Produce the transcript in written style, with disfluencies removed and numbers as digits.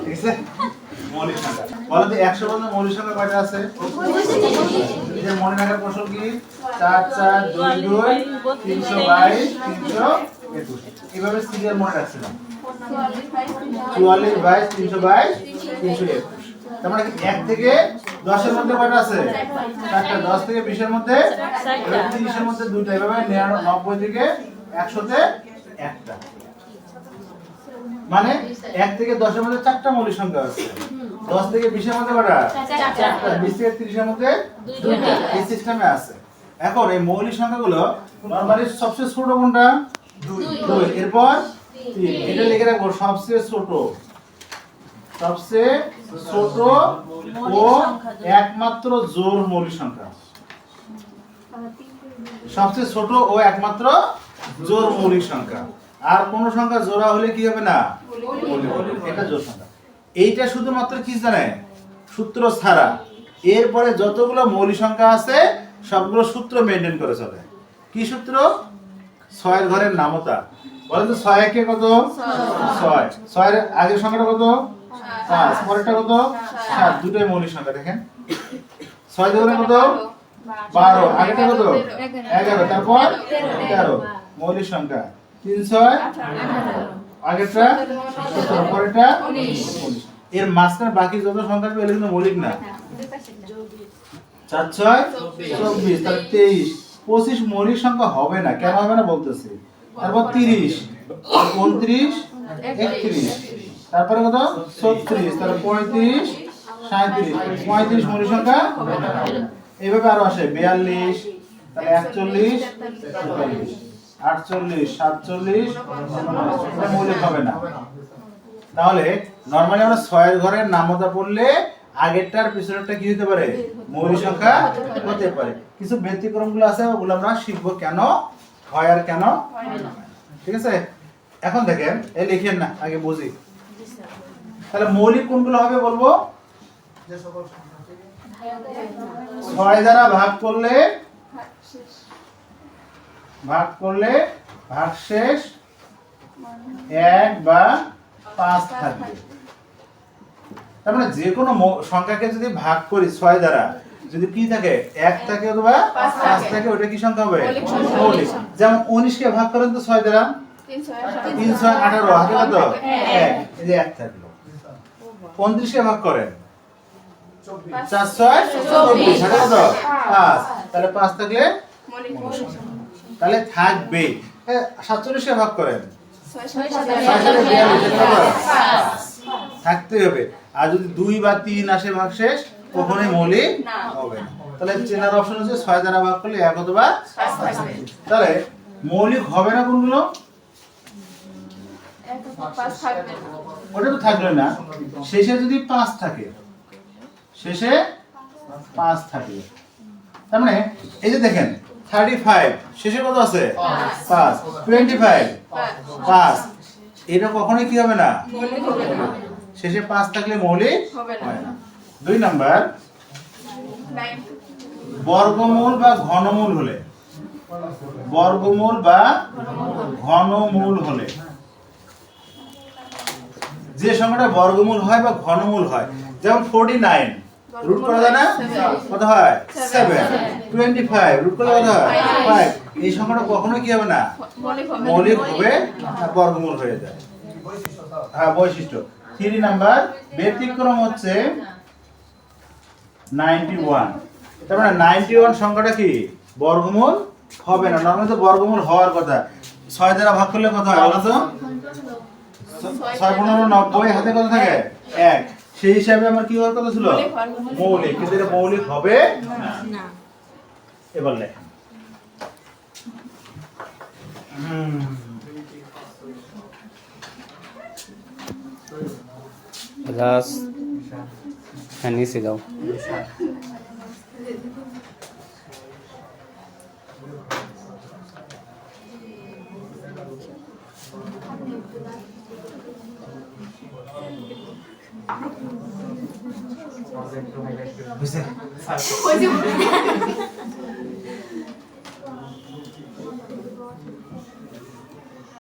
ঠিক আছে মৌলিক সংখ্যা বলো তো 100 পর্যন্ত মৌলিক সংখ্যা কয়টা আছে এই যে মনে রাখার কৌশল কি 4 4 2 2 322 321 এইভাবে সিরিয়াল মনে রাখছিলাম 44 22 322 321 তার মানে 1 থেকে 10 এর মধ্যে কয়টা আছে চারটা 10 থেকে 20 এর মধ্যে চারটা 30 এর মধ্যে দুটো এভাবে 99 থেকে 100 তে একটা মানে 1 থেকে 10 এর মধ্যে চারটা মৌলিক সংখ্যা আছে 10 থেকে 20 এর মধ্যে কয়টা চারটা 20 থেকে 30 এর মধ্যে দুইটা এই সিস্টেমে আছে এখন এই মৌলিক সংখ্যাগুলো নরমালি সবচেয়ে ছোট কোনটা 2 এরপর 3 এটা লিখে রাখবো সবচেয়ে ছোট ও একমাত্র জোড় মৌলিক সংখ্যা সবচেয়ে ছোট ও একমাত্র জোড় মৌলিক সংখ্যা আর কোন সংখ্যা জোড়া হলে কি হবে না এটা জোড় সংখ্যা এইটা শুধুমাত্র কি জানে সূত্র ছাড়া এরপরে যতগুলো মৌলিক সংখ্যা আছে সবগুলো সূত্র মেইনটেইন করে চলে কি সূত্র 6 এর ঘরের নামতা বলেন তো 6 একে কত 6 6 এর আগের সংখ্যাটা কত 5 পরেরটা কত 7 দুটোই মৌলিক সংখ্যা দেখেন 6 দুগুণে কত 12 আগেরটা কত 11 তারপর 13 মৌলিক সংখ্যা 3 6 18 আগেরটা 17 পরেরটা 19 এর মাঝখানে বাকি যত সংখ্যা আছে এগুলো কিন্তু মৌলিক না 4 6 24 তাহলে 23 25 মৌলিক সংখ্যা হবে না কেন হবে না বলতেছি তারপর 30 29 31 তারপরে কত 36 তারপর 35 37 35 মৌলিক সংখ্যা এইভাবে আরো আসে 42 তাহলে 41 43 48 47 এটা মৌলিক হবে না তাহলে নরমালি আমরা 6 এর ঘরের নামতা পড়লে আগেরটার পিছনেরটা কি হতে পারে মৌলিক সংখ্যা হতে পারে কিছু ব্যতিক্রমগুলো আছে ওগুলো আমরা শিখব কেন হয় আর কেন ঠিক আছে এখন দেখেন এই লিখেন না আগে বুঝি তাহলে মৌলিক কোনগুলো হবে বলবো যে সকল সংখ্যা 6 দ্বারা ভাগ করলে ভাগশেষ 1 বা 5 থাকবে তার মানে যে কোনো সংখ্যাকে যদি ভাগ করি 6 দ্বারা যদি কি থাকে 1 থাকে অথবা 5 থাকে ওটা কি সংখ্যা হবে মৌলিক যেমন 19 কে ভাগ করেন তো 6 দ্বারা 3 6 18 হাতে কত 1 এই যে 1 থাকলো 29 কে ভাগ করেন 4 6 24 হাতে কত 5 তাহলে 5 থাকলে মৌলিক সংখ্যা তাহলে থাকবে 47 কে ভাগ করেন 6 থাকতে হবে আর যদি 2 বা 3 আসে ভাগশেষ কখনোই মৌলিক হবে না তাহলে চেনার অপশন হচ্ছে 6 দ্বারা ভাগ করলে 1 অথবা 5 তাহলে মৌলিক হবে না কোনগুলো ওটা তো থাকবে না শেষে যদি 5 থাকে শেষে 5 থাকে তার মানে এই যে দেখেন 35 শেষে কত আছে 5 25 5 এটা কখনোই কি হবে না মৌলিক হবে না শেষে 5 থাকলে মৌলিক হবে না 2 নাম্বার বর্গমূল বা ঘনমূল হলে যে সংখ্যাটা বর্গমূল হয় বা ঘনমূল হয় যেমন 49 রুট করা যায় না কত হয় 7 25 রুট করলে কত হয় 5 এই সংখ্যাটা কখনোই কি হবে না মৌলিক হবে না বর্গমূল হয়ে যায় হ্যাঁ বৈশিষ্ট্য 3 নাম্বার ব্যতিক্রম হচ্ছে 91 তার মানে 91 সংখ্যাটা কি বর্গমূল হবে না নরমালি তো বর্গমূল হওয়ার কথা 6 দ্বারা ভাগ করলে কত হয় বলো তো 6 15 90 হাতে কত থাকে 1 সেই হিসাবে আমার কি হওয়ার কথা ছিল মৌলিক কিন্তু এটা মৌলিক হবে না এবার লেখেন গ্লাস নিচে দাও বুঝছে